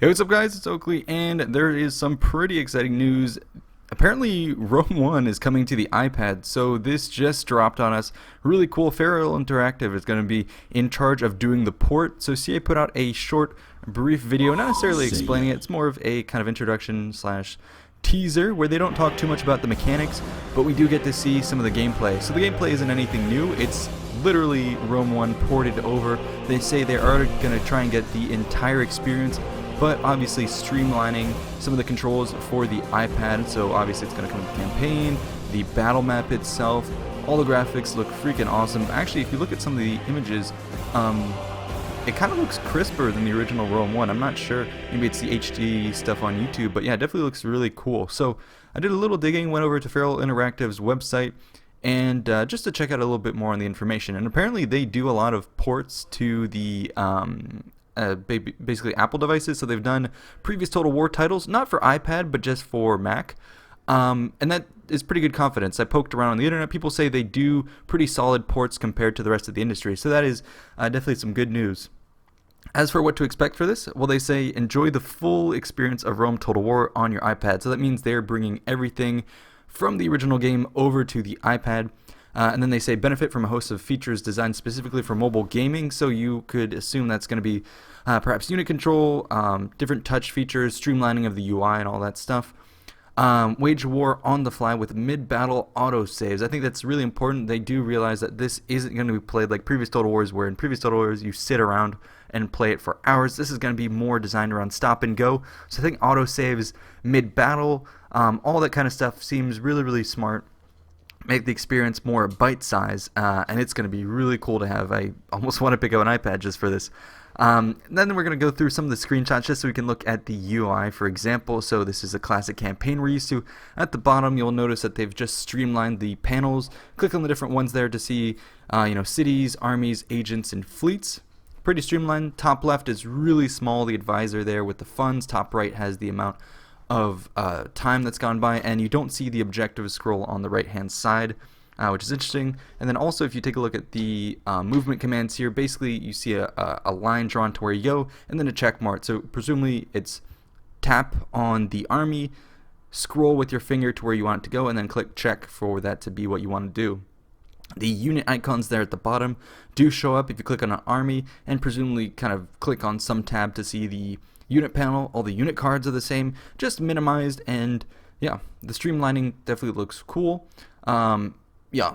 Hey, what's up guys, it's Oakley, and there is some pretty exciting news. Apparently Rome 1 is coming to the iPad, so this just dropped on us. Really cool. Feral Interactive is going to be in charge of doing the port. So CA put out a short, brief video, not necessarily explaining it, it's more of a kind of introduction slash teaser where they don't talk too much about the mechanics, but we do get to see some of the gameplay. So the gameplay isn't anything new, it's literally Rome 1 ported over. They say they are going to try and get the entire experience, but obviously streamlining some of the controls for the iPad. So obviously it's going to come with the campaign, the battle map itself. All the graphics look freaking awesome. Actually, if you look at some of the images, it kind of looks crisper than the original Rome 1. I'm not sure, maybe it's the HD stuff on YouTube, but yeah, it definitely looks really cool. So I did a little digging, went over to Feral Interactive's website, and just to check out a little bit more on the information. And apparently they do a lot of ports to the basically Apple devices. So they've done previous Total War titles, not for iPad, but just for Mac. And that is pretty good confidence. I poked around on the internet. People say they do pretty solid ports compared to the rest of the industry. So that is definitely some good news. As for what to expect for this, well, they say enjoy the full experience of Rome Total War on your iPad. So that means they're bringing everything from the original game over to the iPad. And then they say benefit from a host of features designed specifically for mobile gaming. So you could assume that's going to be perhaps unit control, different touch features, streamlining of the UI and all that stuff. Wage war on the fly with mid-battle auto saves. I think that's really important. They do realize that this isn't going to be played like previous Total Wars, where in previous Total Wars you sit around and play it for hours. This is going to be more designed around stop and go. So I think auto saves mid-battle, all that kind of stuff seems really, really smart. Make the experience more bite-size, and it's going to be really cool to have. I almost want to pick up an iPad just for this. Then we're going to go through some of the screenshots just so we can look at the UI, for example. So this is a classic campaign we're used to. At the bottom, you'll notice that they've just streamlined the panels. Click on the different ones there to see, cities, armies, agents, and fleets. Pretty streamlined. Top left is really small, the advisor there with the funds. Top right has the amount of time that's gone by, and you don't see the objective scroll on the right hand side, which is interesting. And then also, if you take a look at the movement commands here, basically you see a line drawn to where you go and then a check mark. So presumably it's tap on the army, scroll with your finger to where you want it to go, and then click check for that to be what you want to do. The unit icons there at the bottom do show up if you click on an army, and presumably kind of click on some tab to see the unit panel. All the unit cards are the same, just minimized, and yeah, the streamlining definitely looks cool. Yeah,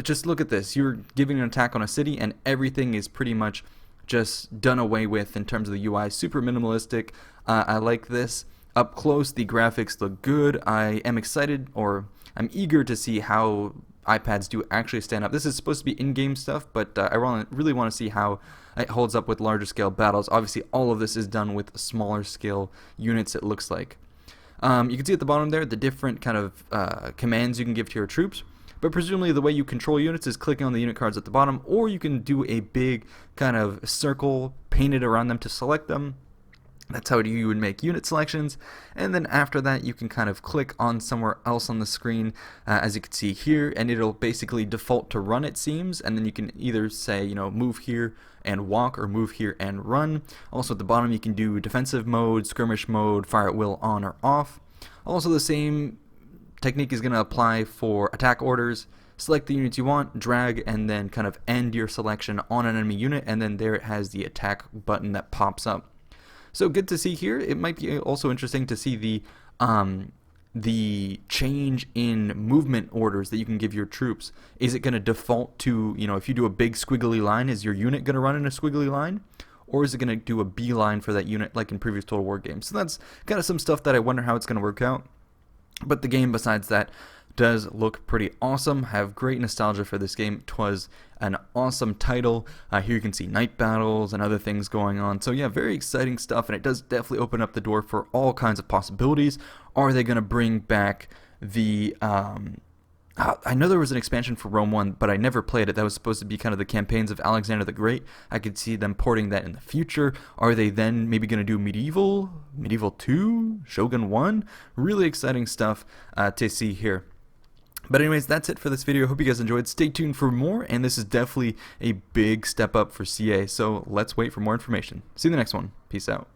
just look at this. You're giving an attack on a city and everything is pretty much just done away with in terms of the UI. Super minimalistic. I like this. Up close, the graphics look good. I am excited, or I'm eager to see how iPads do actually stand up. This is supposed to be in-game stuff, but I really want to see how it holds up with larger scale battles. Obviously, all of this is done with smaller scale units, it looks like. You can see at the bottom there the different kind of commands you can give to your troops, but presumably the way you control units is clicking on the unit cards at the bottom, or you can do a big kind of circle painted around them to select them. That's how you would make unit selections, and then after that you can kind of click on somewhere else on the screen, as you can see here, and it'll basically default to run, it seems, and then you can either say, move here and walk, or move here and run. Also at the bottom you can do defensive mode, skirmish mode, fire at will on or off. Also the same technique is going to apply for attack orders. Select the units you want, drag, and then kind of end your selection on an enemy unit, and then there it has the attack button that pops up. So good to see here. It might be also interesting to see the change in movement orders that you can give your troops. Is it going to default to, if you do a big squiggly line, is your unit going to run in a squiggly line? Or is it going to do a beeline for that unit like in previous Total War games? So that's kind of some stuff that I wonder how it's going to work out. But the game, besides that, does look pretty awesome. Have great nostalgia for this game. It was an awesome title. Here you can see night battles and other things going on. So yeah, very exciting stuff, and it does definitely open up the door for all kinds of possibilities. Are they going to bring back the I know there was an expansion for Rome 1, but I never played it. That was supposed to be kind of the campaigns of Alexander the Great. I could see them porting that in the future. Are they then maybe going to do Medieval 2, Shogun 1? Really exciting stuff to see here. But anyways, that's it for this video. Hope you guys enjoyed. Stay tuned for more, and this is definitely a big step up for CA, so let's wait for more information. See you in the next one. Peace out.